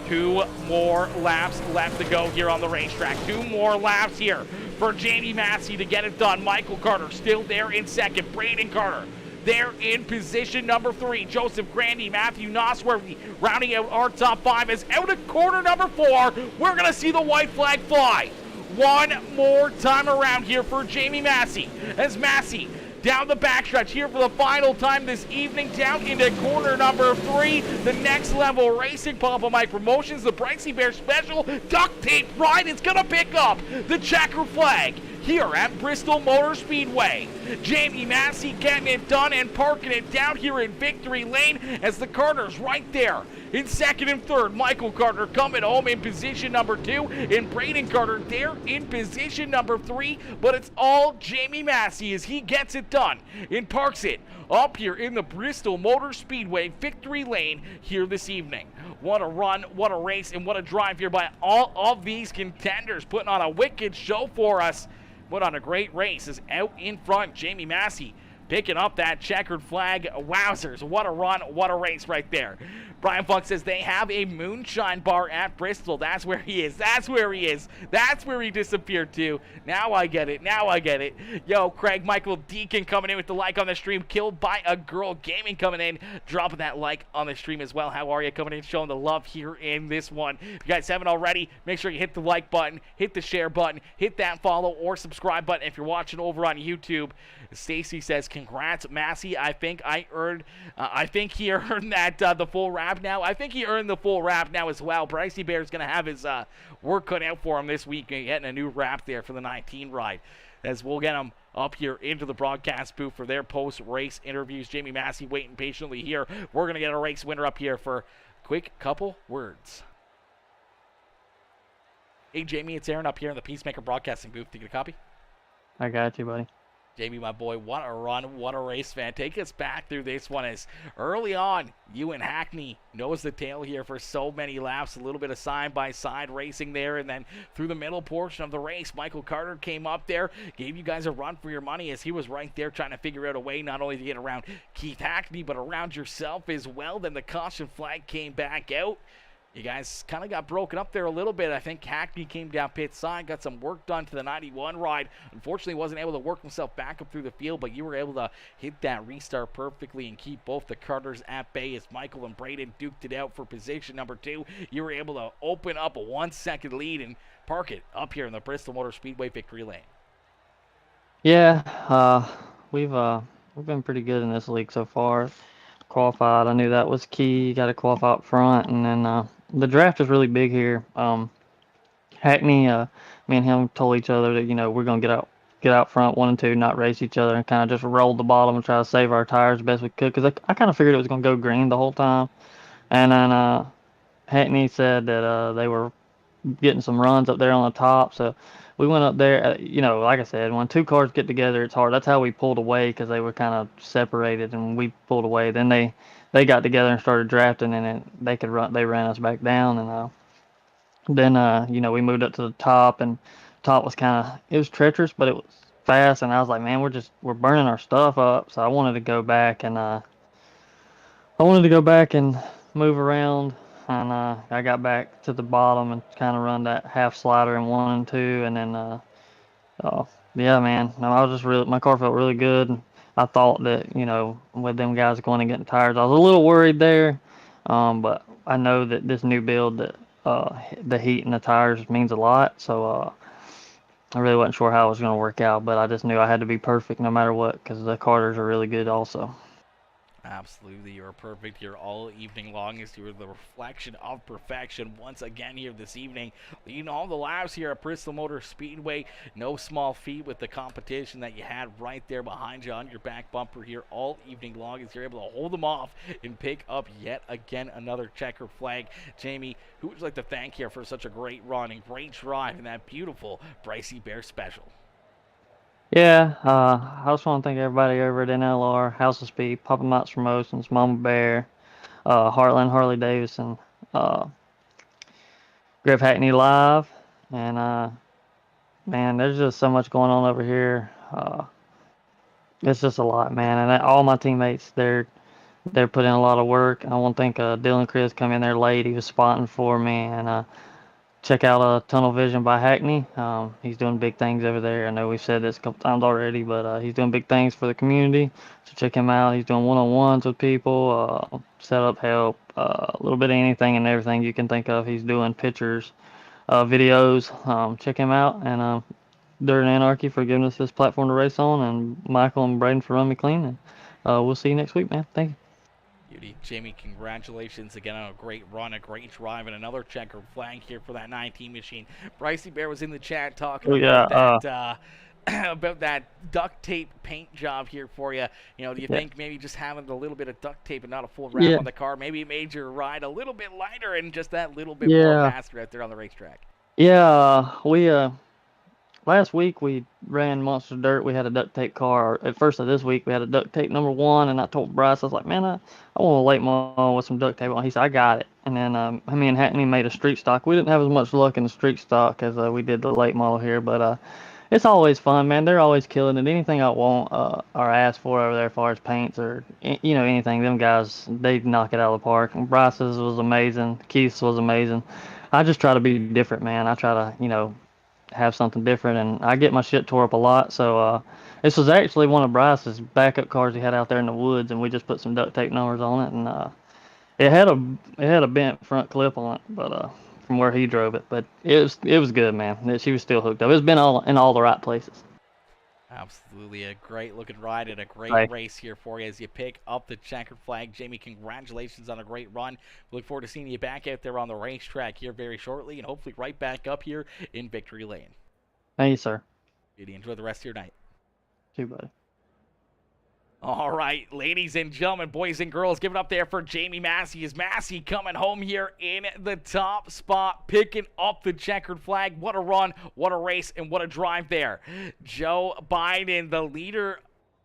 2 more laps left to go here on the racetrack. 2 more laps here for Jamie Massey to get it done. Michael Carter still there in second. Braden Carter there in position number 3. Joseph Grandy, Matthew Nosworthy rounding out our top 5 as out of corner number 4. We're going to see the white flag fly one more time around here for Jamie Massey as Massey down the backstretch here for the final time this evening, down into corner number 3. The Next Level Racing, Papa Mike Promotions, the Bricey Bear Special Duct Tape Ride is going to pick up the checker flag here at Bristol Motor Speedway. Jamie Massey getting it done and parking it down here in Victory Lane as the Carters right there in second and third. Michael Carter coming home in position number 2 and Braden Carter there in position number 3, but it's all Jamie Massey as he gets it done and parks it up here in the Bristol Motor Speedway Victory Lane here this evening. What a run, what a race, and what a drive here by all of these contenders, putting on a wicked show for us. Put on a great race is out in front. Jamie Massey picking up that checkered flag. Wowzers, what a run, what a race right there. Brian Funk says they have a moonshine bar at Bristol. That's where he is. That's where he is. That's where he disappeared to. Now I get it. Now I get it. Yo, Craig Michael Deacon coming in with the like on the stream. Killed by a Girl Gaming coming in. Dropping that like on the stream as well. How are you? Coming in, showing the love here in this one. If you guys haven't already, make sure you hit the like button, hit the share button, hit that follow or subscribe button if you're watching over on YouTube. Stacy says, congrats, Massey. I think he earned that the full wrap now. I think he earned the full wrap now as well. Bricey Bear's going to have his work cut out for him this week, getting a new wrap there for the 19 ride. As we'll get him up here into the broadcast booth for their post-race interviews. Jamie Massey waiting patiently here. We're going to get a race winner up here for a quick couple words. Hey, Jamie, it's Aaron up here in the Peacemaker broadcasting booth. Do you get a copy? I got you, buddy. Jamie, my boy, what a run, what a race, man. Take us back through this one as early on, you and Hackney nose the tail here for so many laps, a little bit of side-by-side racing there, and then through the middle portion of the race, Michael Carter came up there, gave you guys a run for your money as he was right there trying to figure out a way not only to get around Keith Hackney, but around yourself as well. Then the caution flag came back out. You guys kind of got broken up there a little bit. I think Hackney came down pit side, got some work done to the 91 ride. Unfortunately, wasn't able to work himself back up through the field, but you were able to hit that restart perfectly and keep both the Carters at bay as Michael and Braden duked it out for position number 2. You were able to open up a 1-second lead and park it up here in the Bristol Motor Speedway Victory Lane. Yeah, we've been pretty good in this league so far. qualified. I knew that was key. Got to qualify up front, and then the draft is really big here. Hackney, me and him told each other that we're gonna get out front 1 and 2, not race each other, and kind of just roll the bottom and try to save our tires the best we could. Because I kind of figured it was gonna go green the whole time, and then Hackney said that they were getting some runs up there on the top, so we went up there. Like I said, when two cars get together, it's hard. That's how we pulled away because they were kind of separated, and we pulled away. Then they got together and started drafting, and then they could run. They ran us back down, and then we moved up to the top, and top was it was treacherous, but it was fast, and I was like, man, we're burning our stuff up. So I wanted to go back and move around, and I got back to the bottom and kind of run that half slider in 1 and 2, and then yeah, man, no, I was just really, my car felt really good. I thought that with them guys going and getting tires, I was a little worried there, but I know that this new build that the heat and the tires means a lot, so I really wasn't sure how it was going to work out, but I just knew I had to be perfect no matter what because the Carters are really good also. Absolutely, you're perfect here all evening long as you're the reflection of perfection once again here this evening. Leading all the laps here at Bristol Motor Speedway. No small feat with the competition that you had right there behind you on your back bumper here all evening long as you're able to hold them off and pick up yet again another checkered flag. Jamie, who would you like to thank here for such a great run and great drive in that beautiful Brycey Bear Special? Yeah, I just want to thank everybody over at NLR, House of Speed, Papa Mott's Promotions, Mama Bear, Heartland Harley Davidson, Griff Hackney Live, and man, there's just so much going on over here. It's just a lot, man, and all my teammates, they're putting in a lot of work. I want to thank Dylan Chris come in there late. He was spotting for me, and check out Tunnel Vision by Hackney. He's doing big things over there. I know we've said this a couple times already, but he's doing big things for the community. So check him out. He's doing one-on-ones with people, setup help, a little bit of anything and everything you can think of. He's doing pictures, videos. Check him out. And Dirt and Anarchy for giving us this platform to race on, and Michael and Braden for running me clean. And we'll see you next week, man. Thank you. Beauty. Jamie, congratulations again on a great run, a great drive, and another checkered flag here for that 19 machine. Brycey Bear was in the chat talking about that, about that duct tape paint job here for you. Do you think maybe just having a little bit of duct tape and not a full wrap on the car, maybe it made your ride a little bit lighter and just that little bit more faster out there on the racetrack? Yeah, we last week we ran Monster Dirt. We had a duct tape car. At first of this week we had a duct tape number 1, and I told Bryce, I was like, man, I want a late model with some duct tape on. He said, I got it. And then me and Hackney made a street stock. We didn't have as much luck in the street stock as we did the late model here, but it's always fun, man. They're always killing it. Anything I want or ask for over there as far as paints or anything, them guys, they knock it out of the park. And Bryce's was amazing. Keith's was amazing. I just try to be different, man. I try to have something different, and I get my shit tore up a lot. So this was actually one of Bryce's backup cars he had out there in the woods, and we just put some duct tape numbers on it, and it had a bent front clip on it, but from where he drove it, but it was good, man. She was still hooked up. It's been in all the right places. Absolutely a great looking ride and a great race here for you as you pick up the checkered flag. Jamie, congratulations on a great run. We look forward to seeing you back out there on the racetrack here very shortly, and hopefully right back up here in Victory Lane. Thank you, sir. Beauty, enjoy the rest of your night. Too, buddy. All right, ladies and gentlemen, boys and girls, give it up there for Jamie Massey. Is Massey coming home here in the top spot, picking up the checkered flag. What a run, what a race, and what a drive there. Joe Biden, the leader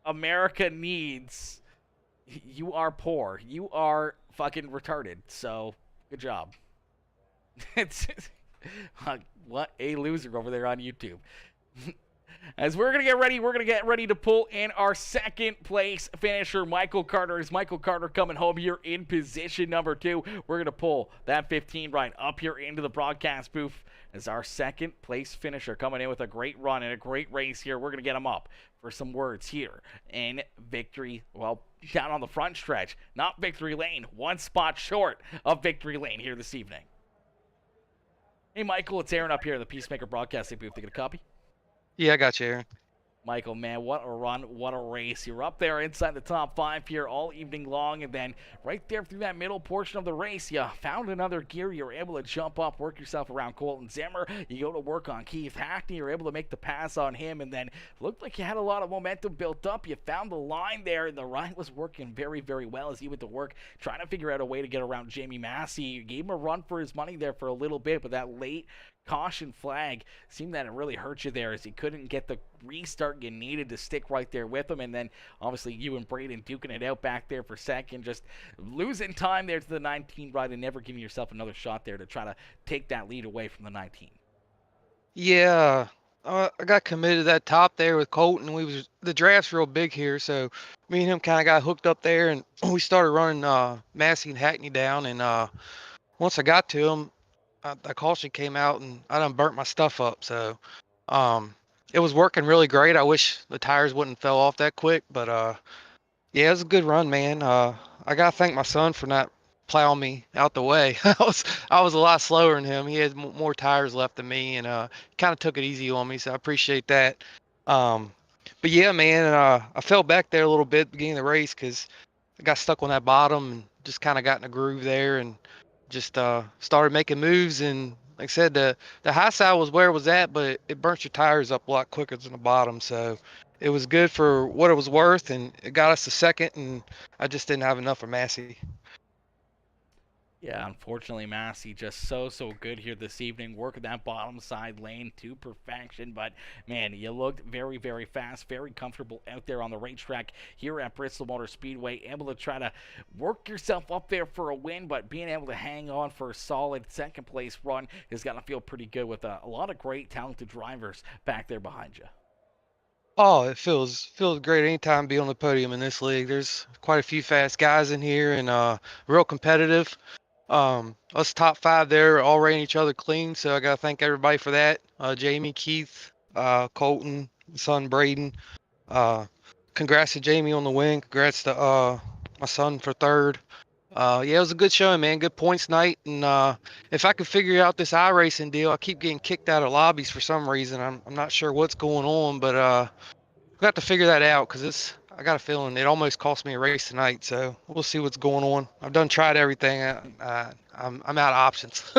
America needs. You are poor. You are fucking retarded. So, good job. What a loser over there on YouTube. As we're going to get ready to pull in our second place finisher, Michael Carter. Is Michael Carter coming home here in position number 2? We're going to pull that 15 right up here into the broadcast booth as our second place finisher coming in with a great run and a great race here. We're going to get him up for some words here in victory, well, down on the front stretch, not Victory Lane, one spot short of Victory Lane here this evening. Hey, Michael, it's Aaron up here in the Peacemaker Broadcasting booth. They get a copy? Yeah, I got you, Aaron. Michael, man, what a run, what a race. You're up there inside the top 5 here all evening long, and then right there through that middle portion of the race, you found another gear. You're able to jump up, work yourself around Colton Zimmer. You go to work on Keith Hackney. You're able to make the pass on him, and then looked like you had a lot of momentum built up. You found the line there, and the ride was working very, very well as he went to work trying to figure out a way to get around Jamie Massey. You gave him a run for his money there for a little bit, but that late caution flag seemed that it really hurt you there as he couldn't get the restart you needed to stick right there with him. And then obviously you and Braden duking it out back there for second, just losing time there to the 19 ride and never giving yourself another shot there to try to take that lead away from the 19. Yeah, I got committed to that top there with Colton. The draft's real big here, so me and him kind of got hooked up there, and we started running Massey and Hackney down. And once I got to him, the caution came out, and I done burnt my stuff up. So it was working really great. I wish the tires wouldn't fell off that quick, but yeah, it was a good run, man. I gotta thank my son for not plowing me out the way. I was a lot slower than him. He had more tires left than me, and kind of took it easy on me. So I appreciate that. But yeah, man, I fell back there a little bit at the beginning of the race because I got stuck on that bottom and just kind of got in a groove there and just started making moves. And like I said, the high side was where it was at, but it burnt your tires up a lot quicker than the bottom. So it was good for what it was worth, and it got us to second, and I just didn't have enough for Massey. Yeah, unfortunately, Massey just so good here this evening, working that bottom side lane to perfection. But man, you looked very, very fast, very comfortable out there on the racetrack here at Bristol Motor Speedway, able to try to work yourself up there for a win, but being able to hang on for a solid second place run is going to feel pretty good with a lot of great, talented drivers back there behind you. Oh, it feels great anytime to be on the podium in this league. There's quite a few fast guys in here, and real competitive. Us top 5 there all ran each other clean, so I gotta thank everybody for that. Jamie, Keith, Colton, son Braden. Congrats to Jamie on the win. Congrats to my son for third. Yeah, it was a good showing, man. Good points night. And if I could figure out this iRacing deal, I keep getting kicked out of lobbies for some reason. I'm not sure what's going on, but we have to figure that out because I got a feeling it almost cost me a race tonight. So we'll see what's going on. I've tried everything. I'm out of options.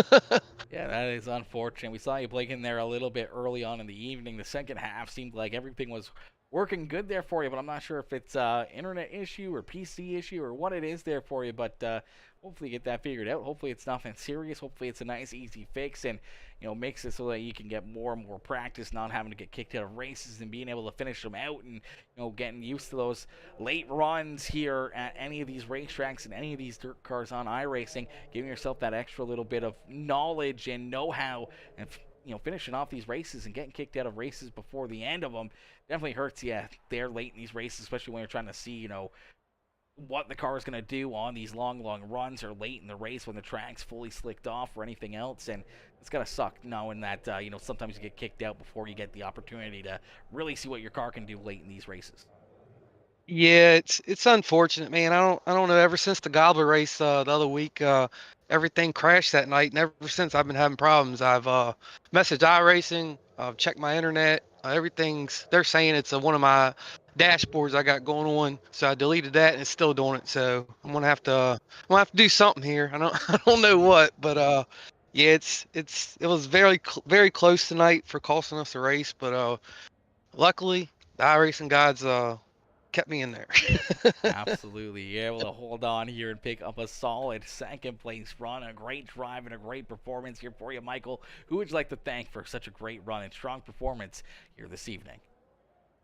Yeah, that is unfortunate. We saw you blinking there a little bit early on in the evening. The second half seemed like everything was working good there for you, but I'm not sure if it's internet issue or PC issue or what it is there for you. But hopefully you get that figured out. Hopefully it's nothing serious. Hopefully it's a nice, easy fix, and makes it so that you can get more and more practice, not having to get kicked out of races and being able to finish them out, and getting used to those late runs here at any of these racetracks and any of these dirt cars on iRacing, giving yourself that extra little bit of knowledge and know-how, and finishing off these races and getting kicked out of races before the end of them definitely hurts you there late in these races, especially when you're trying to see what the car is going to do on these long runs or late in the race when the track's fully slicked off or anything else. And it's going to suck knowing that sometimes you get kicked out before you get the opportunity to really see what your car can do late in these races. Yeah, it's unfortunate, man. I don't know. Ever since the Gobbler race the other week, everything crashed that night, and ever since I've been having problems. I've messaged iRacing, I've checked my internet. They're saying it's one of my dashboards I got going on, so I deleted that and it's still doing it. So I'm gonna have to do something here. I don't know what, but yeah, it was very close tonight for costing us a race, but luckily the iRacing gods kept me in there. Absolutely. You're able to hold on here and pick up a solid second place run, a great drive, and a great performance here for you, Michael. Who would you like to thank for such a great run and strong performance here this evening?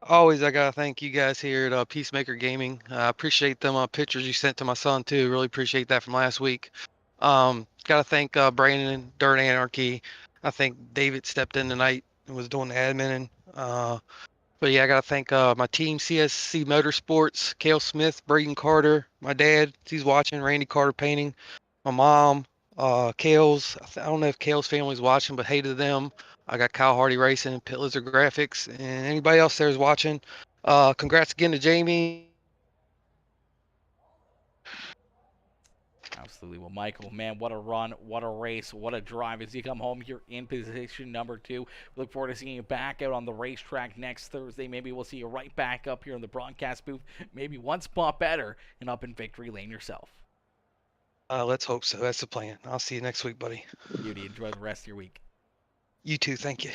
Always, I gotta thank you guys here at Peacemaker Gaming. I appreciate them pictures you sent to my son too. Really appreciate that from last week. Gotta thank Brandon, Dirt Anarchy. I think David stepped in tonight and was doing the admin. But yeah, I gotta thank my team, CSC Motorsports, Kale Smith, Braden Carter, my dad, he's watching, Randy Carter Painting, my mom, Kale's. I don't know if Kale's family's watching, but hey to them. I got Kyle Hardy Racing, Pit Lizard Graphics, and anybody else there is watching. Congrats again to Jamie. Absolutely. Well, Michael, man, what a run, what a race, what a drive as you come home here in position number 2. We look forward to seeing you back out on the racetrack next Thursday. Maybe we'll see you right back up here in the broadcast booth, maybe one spot better and up in victory lane yourself. Let's hope so. That's the plan. I'll see you next week, buddy. Beauty. Enjoy the rest of your week. You too. Thank you.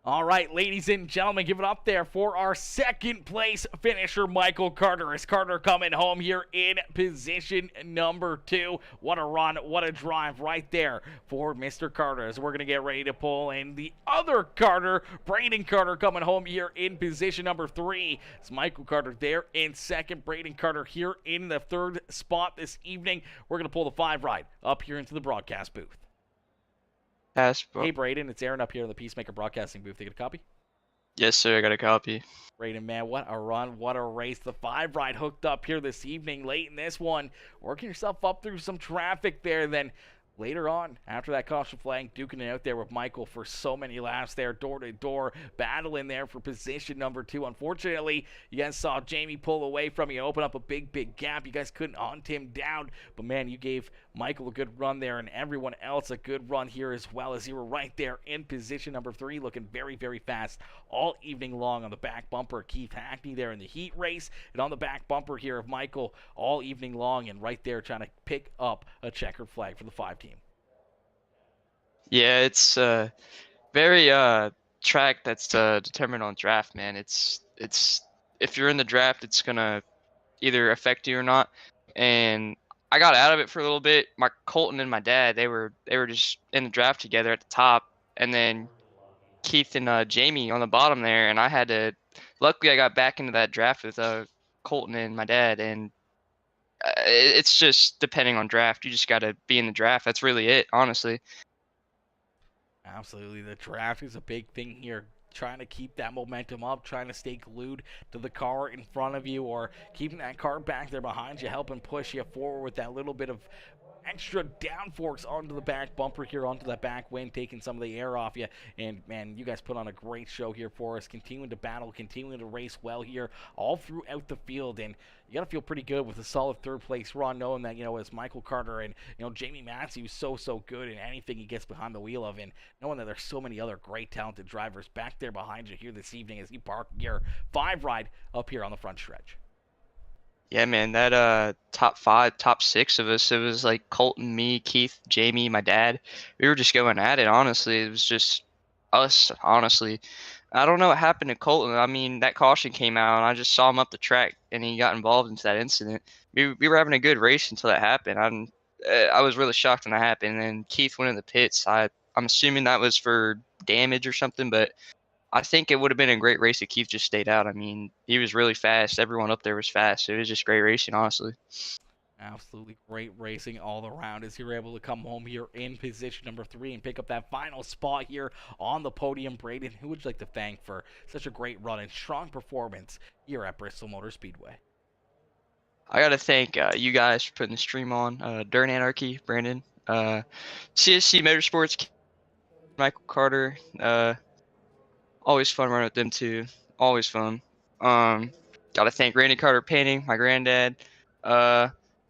All right, ladies and gentlemen, give it up there for our second place finisher, Michael Carter. As Carter coming home here in position number 2. What a run, what a drive right there for Mr. Carter as we're going to get ready to pull in the other Carter, Braden Carter, coming home here in position number 3. It's Michael Carter there in second, Braden Carter here in the 3rd spot this evening. We're going to pull the 5 ride up here into the broadcast booth. Hey, Braden, it's Aaron up here in the Peacemaker Broadcasting booth. You get a copy? Yes, sir. I got a copy. Braden, man, what a run, what a race. The 5 ride hooked up here this evening, late in this one. Working yourself up through some traffic there, then later on, after that caution flag, duking it out there with Michael for so many laps there, door to door, battling there for position number 2. Unfortunately, you guys saw Jamie pull away from you, open up a big gap. You guys couldn't hunt him down, but man, you gave Michael a good run there and everyone else a good run here as well, as you were right there in position number 3, looking very fast all evening long on the back bumper of Keith Hackney there in the heat race, and on the back bumper here of Michael all evening long, and right there trying to pick up a checkered flag for the 5 team. Yeah, it's very track that's determined on draft, man. It's if you're in the draft, it's gonna either affect you or not. And I got out of it for a little bit. My Colton and my dad, they were just in the draft together at the top, and then Keith and Jamie on the bottom there. And I had to. Luckily, I got back into that draft with Colton and my dad, and it's just depending on draft. You just got to be in the draft. That's really it, honestly. Absolutely. The draft is a big thing here. Trying to keep that momentum up, trying to stay glued to the car in front of you, or keeping that car back there behind you, helping push you forward with that little bit of extra downforce onto the back bumper here, onto that back wind, taking some of the air off you. And man, you guys put on a great show here for us, continuing to battle, continuing to race well here all throughout the field. And you got to feel pretty good with a solid 3rd place run, knowing that, you know, as Michael Carter and, you know, Jamie Matthews so good in anything he gets behind the wheel of, and knowing that there's so many other great talented drivers back there behind you here this evening as you park your 5 ride up here on the front stretch. Yeah, man, that top 5, top 6 of us, it was like Colton, me, Keith, Jamie, my dad. We were just going at it, honestly. It was just us, honestly. I don't know what happened to Colton. I mean, that caution came out, and I just saw him up the track, and he got involved into that incident. We were having a good race until that happened. I was really shocked when that happened. And then Keith went in the pits. I'm assuming that was for damage or something, but I think it would have been a great race if Keith just stayed out. I mean, he was really fast. Everyone up there was fast. It was just great racing, honestly. Absolutely great racing all around as you're able to come home here in position number 3 and pick up that final spot here on the podium. Braden, who would you like to thank for such a great run and strong performance here at Bristol Motor Speedway? I got to thank you guys for putting the stream on. Dirt Anarchy, Brandon, CSC Motorsports, Michael Carter. Always fun running with them too. Always fun. Got to thank Randy Carter Painting, my granddad.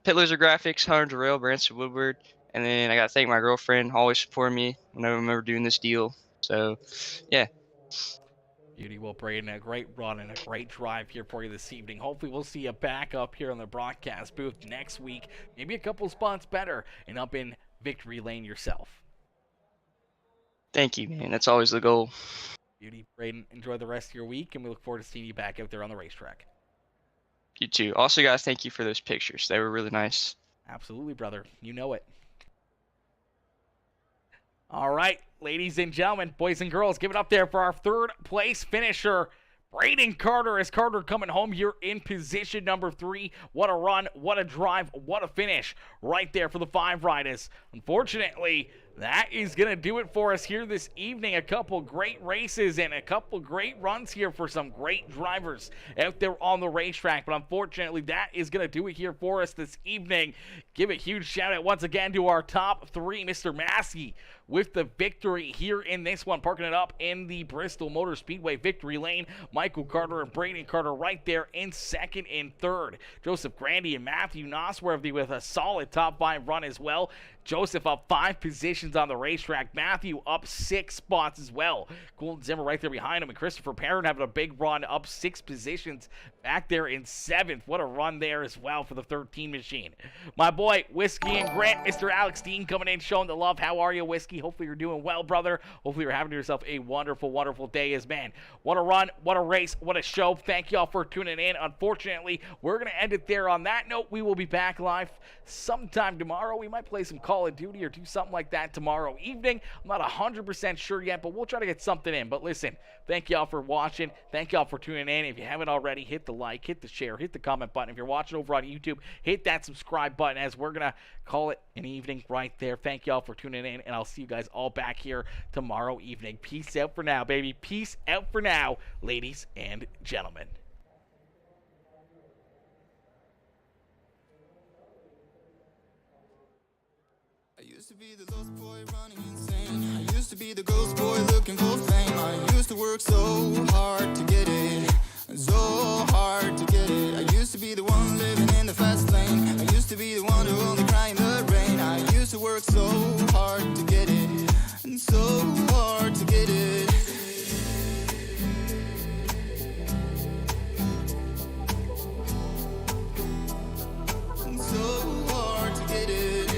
Pit Loser Graphics, Hunter Durrell, Branson Woodward, and then I got to thank my girlfriend, always supporting me whenever I'm ever doing this deal. So, yeah. Beauty. Well, Braden, a great run and a great drive here for you this evening. Hopefully we'll see you back up here in the broadcast booth next week, maybe a couple spots better, and up in victory lane yourself. Thank you, man. That's always the goal. Beauty. Braden, enjoy the rest of your week, and we look forward to seeing you back out there on the racetrack. You too. Also, guys, thank you for those pictures. They were really nice. Absolutely, brother. You know it. All right, ladies and gentlemen, boys and girls, give it up there for our 3rd place finisher, Braden Carter. As Carter coming home here in position number 3. What a run, what a drive, what a finish right there for the 5 riders. Unfortunately, that is going to do it for us here this evening. A couple great races and a couple great runs here for some great drivers out there on the racetrack. But unfortunately, that is going to do it here for us this evening. Give a huge shout out once again to our top three, Mr. Maskey with the victory here in this one, parking it up in the Bristol Motor Speedway victory lane. Michael Carter and Braden Carter right there in second and third. Joseph Grandy and Matthew Nosworthy with a solid top 5 run as well. Joseph up 5 positions on the racetrack. Matthew up 6 spots as well. Colton Zimmer right there behind him. And Christopher Perrin having a big run up 6 positions back there in 7th. What a run there as well for the 13 machine. My boy, Whiskey and Grant, Mr. Alex Dean coming in, showing the love. How are you, Whiskey? Hopefully you're doing well, brother. Hopefully you're having yourself a wonderful, wonderful day as man. What a run, what a race, what a show. Thank y'all for tuning in. Unfortunately, we're going to end it there. On that note, we will be back live sometime tomorrow. We might play some Call of Duty or do something like that tomorrow evening. I'm not 100% sure yet, but we'll try to get something in. But listen, thank y'all for watching. Thank y'all for tuning in. If you haven't already, hit the like, hit the share, hit the comment button. If you're watching over on YouTube, hit that subscribe button, as we're going to call it an evening right there. Thank y'all for tuning in, and I'll see you guys all back here tomorrow evening. Peace out for now, baby. Peace out for now, ladies and gentlemen. I used to be the lost boy running insane. I used to be the ghost boy looking for fame. I used to work so hard to get it, so hard to get it. I used to be the one living in the fast lane. I used to be the one who only cried in the rain. I used to work so hard to get it, and so hard to get it. And so hard to get it.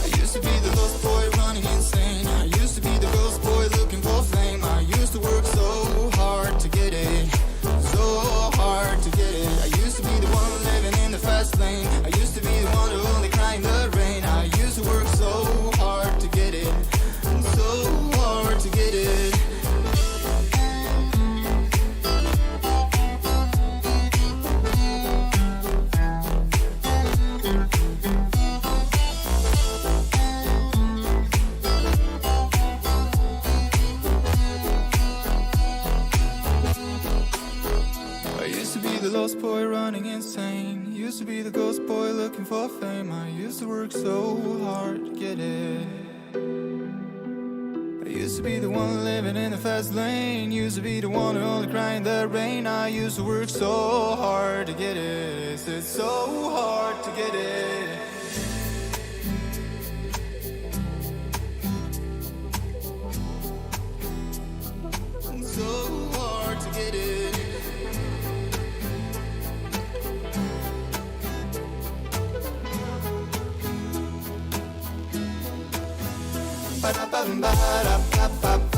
I used to be the lost boy running insane. I used to be the ghost boy looking for fame. I used to work so hard to get it, so hard to get it. I used to be the one living in the fast lane. I used to be the one who only cried in the rain. I used to work so hard to get it, so hard to get it. The lost boy running insane. Used to be the ghost boy looking for fame. I used to work so hard to get it. I used to be the one living in the fast lane. Used to be the one who only cried in the rain. I used to work so hard to get it. It's so hard to get it. So hard to get it. Ba-da-bum-ba-da-ba-ba-ba